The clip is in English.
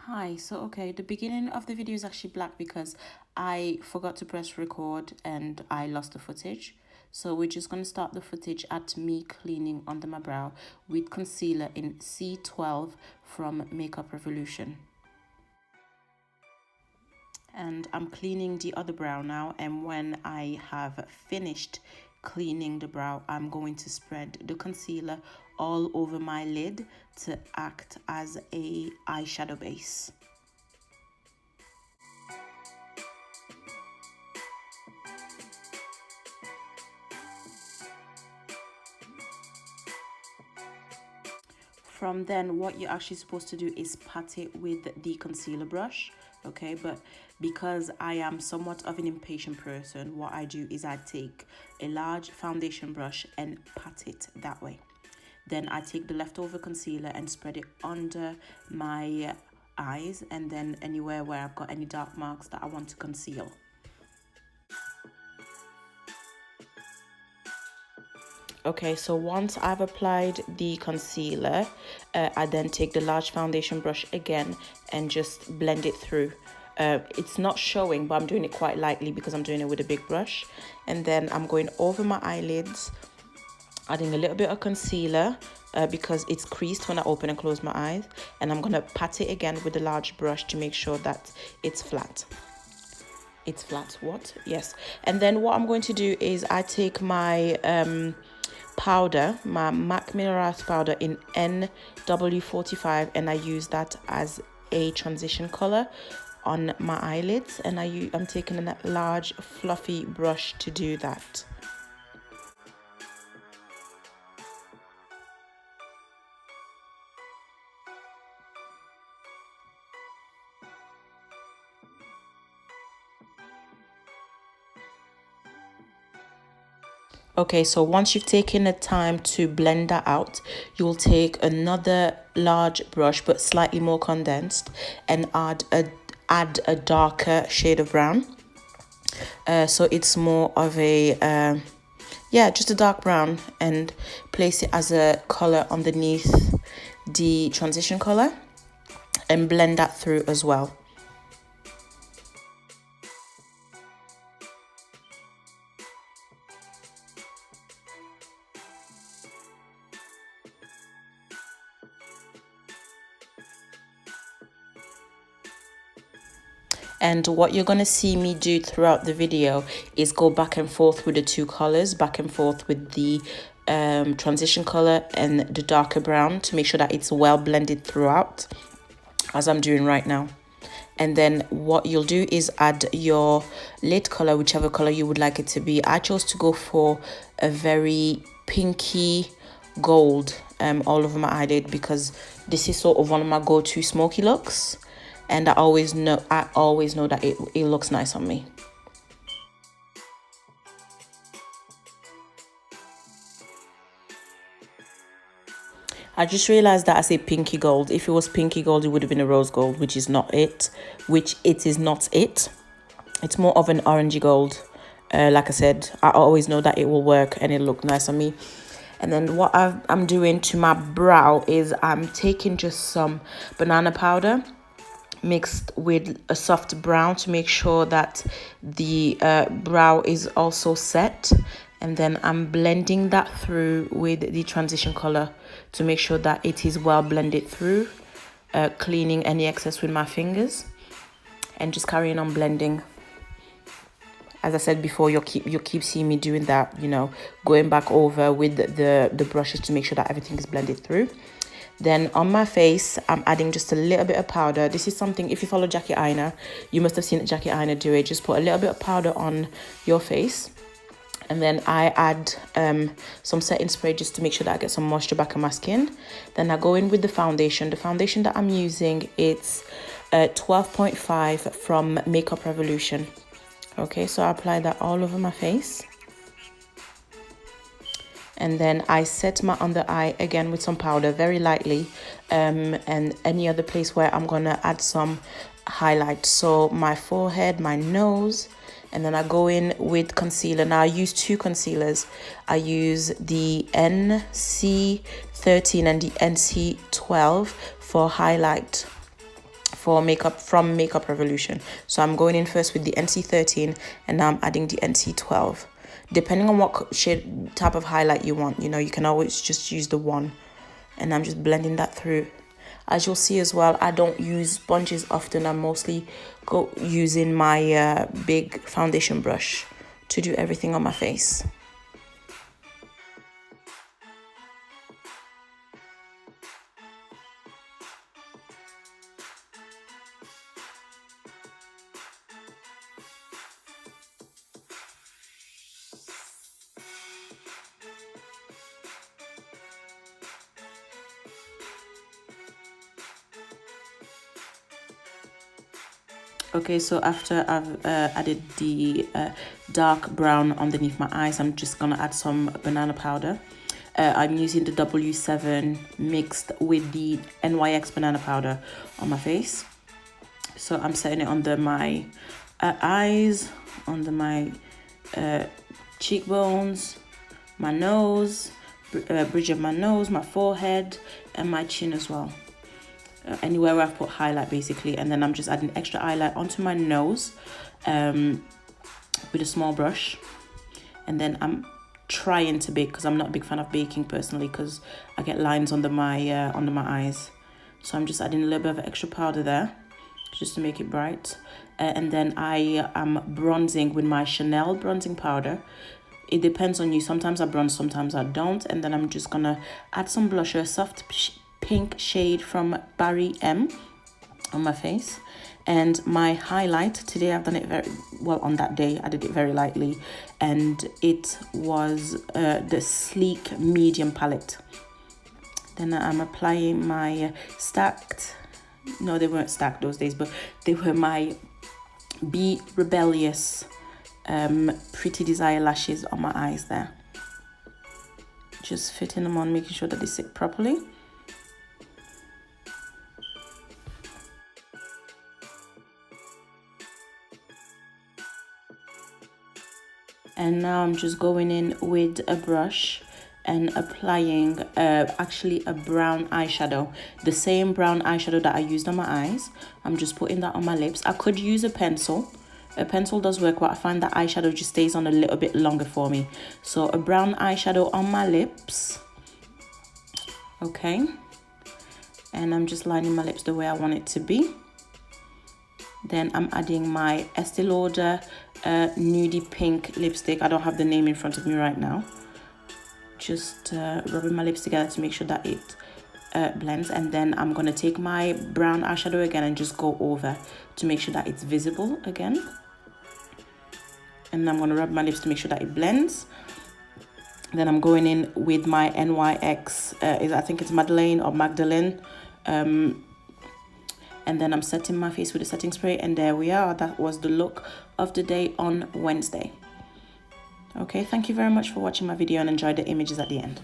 Hi, so okay, the beginning of the video is actually black because I forgot to press record and I lost the footage. So we're just going to start the footage at me cleaning under my brow with concealer in C12 from Makeup Revolution. And I'm cleaning the other brow now, and when I have finished cleaning the brow, I'm going to spread the concealer all over my lid to act as a eyeshadow base. From then, what you're actually supposed to do is pat it with the concealer brush, okay? But because I am somewhat of an impatient person, what I do is I take a large foundation brush and pat it that way. Then I take the leftover concealer and spread it under my eyes and then anywhere where I've got any dark marks that I want to conceal. Okay, so once I've applied the concealer, I then take the large foundation brush again and just blend it through. It's not showing, but I'm doing it quite lightly because I'm doing it with a big brush. And then I'm going over my eyelids, adding a little bit of concealer because it's creased when I open and close my eyes. And I'm going to pat it again with the large brush to make sure that it's flat. It's flat, what? Yes. And then what I'm going to do is I take my powder, my MAC mineralized powder in NW7, and I use that as a transition color on my eyelids, and I'm taking a large fluffy brush to do that. Okay, so once you've taken the time to blend that out, you'll take another large brush, but slightly more condensed, and add a darker shade of brown. So it's more of a, just a dark brown, and place it as a color underneath the transition color and blend that through as well. And what you're going to see me do throughout the video is go back and forth with the two colors, back and forth with the transition color and the darker brown to make sure that it's well blended throughout, as I'm doing right now. And then what you'll do is add your lid color, whichever color you would like it to be. I chose to go for a very pinky gold all over my eyelid because this is sort of one of my go-to smoky looks. And I always know that it looks nice on me. I just realized that I say pinky gold. If it was pinky gold, it would have been a rose gold, which is not it. It's more of an orangey gold. Like I said, I always know that it will work and it'll look nice on me. And then what I'm doing to my brow is I'm taking just some banana powder mixed with a soft brown to make sure that the brow is also set, and then I'm blending that through with the transition color to make sure that it is well blended through, cleaning any excess with my fingers and just carrying on blending. As I said before, you'll keep seeing me doing that, going back over with the brushes to make sure that everything is blended through. Then on my face, I'm adding just a little bit of powder. This is something, if you follow Jackie Aina, you must have seen Jackie Aina do it. Just put a little bit of powder on your face. And then I add some setting spray just to make sure that I get some moisture back on my skin. Then I go in with the foundation. The foundation that I'm using, it's 12.5 from Makeup Revolution. Okay, so I apply that all over my face. And then I set my under eye again with some powder very lightly, and any other place where I'm gonna add some highlight. So my forehead, my nose, and then I go in with concealer. Now I use two concealers. I use the NC13 and the NC12 for highlight for makeup from Makeup Revolution. So I'm going in first with the NC13, and now I'm adding the NC12. Depending on what shade type of highlight you want, you know, you can always just use the one. And I'm just blending that through. As you'll see as well, I don't use sponges often. I'm mostly using my big foundation brush to do everything on my face. Okay, so after I've added the dark brown underneath my eyes, I'm just gonna add some banana powder. I'm using the W7 mixed with the NYX banana powder on my face. So I'm setting it under my eyes, under my cheekbones, my nose, bridge of my nose, my forehead, and my chin as well. Anywhere where I've put highlight basically, and then I'm just adding extra highlight onto my nose with a small brush. And then I'm trying to bake, because I'm not a big fan of baking personally, because I get lines under my eyes. So I'm just adding a little bit of extra powder there just to make it bright. And then I am bronzing with my Chanel bronzing powder. It depends on you. Sometimes I bronze, sometimes I don't. And then I'm just gonna add some blusher, soft pink shade from Barry M on my face. And my highlight today, I've done it very well. On that day I did it very lightly, and it was the Sleek medium palette. Then I'm applying my stacked, no, they weren't stacked those days, but they were my Be Rebellious Pretty Desire lashes on my eyes there, just fitting them on, making sure that they sit properly. And now I'm just going in with a brush and applying actually a brown eyeshadow, the same brown eyeshadow that I used on my eyes. I'm just putting that on my lips. I could use a pencil. A pencil does work, but I find that eyeshadow just stays on a little bit longer for me. So a brown eyeshadow on my lips. Okay. And I'm just lining my lips the way I want it to be. Then I'm adding my Estée Lauder nudie pink lipstick. I don't have the name in front of me right now. Just rubbing my lips together to make sure that it blends. And then I'm going to take my brown eyeshadow again and just go over to make sure that it's visible again. And I'm going to rub my lips to make sure that it blends. Then I'm going in with my NYX, I think it's Madeleine or Magdalene. And then I'm setting my face with a setting spray, and there we are. That was the look of the day on Wednesday. Okay, thank you very much for watching my video, and enjoy the images at the end.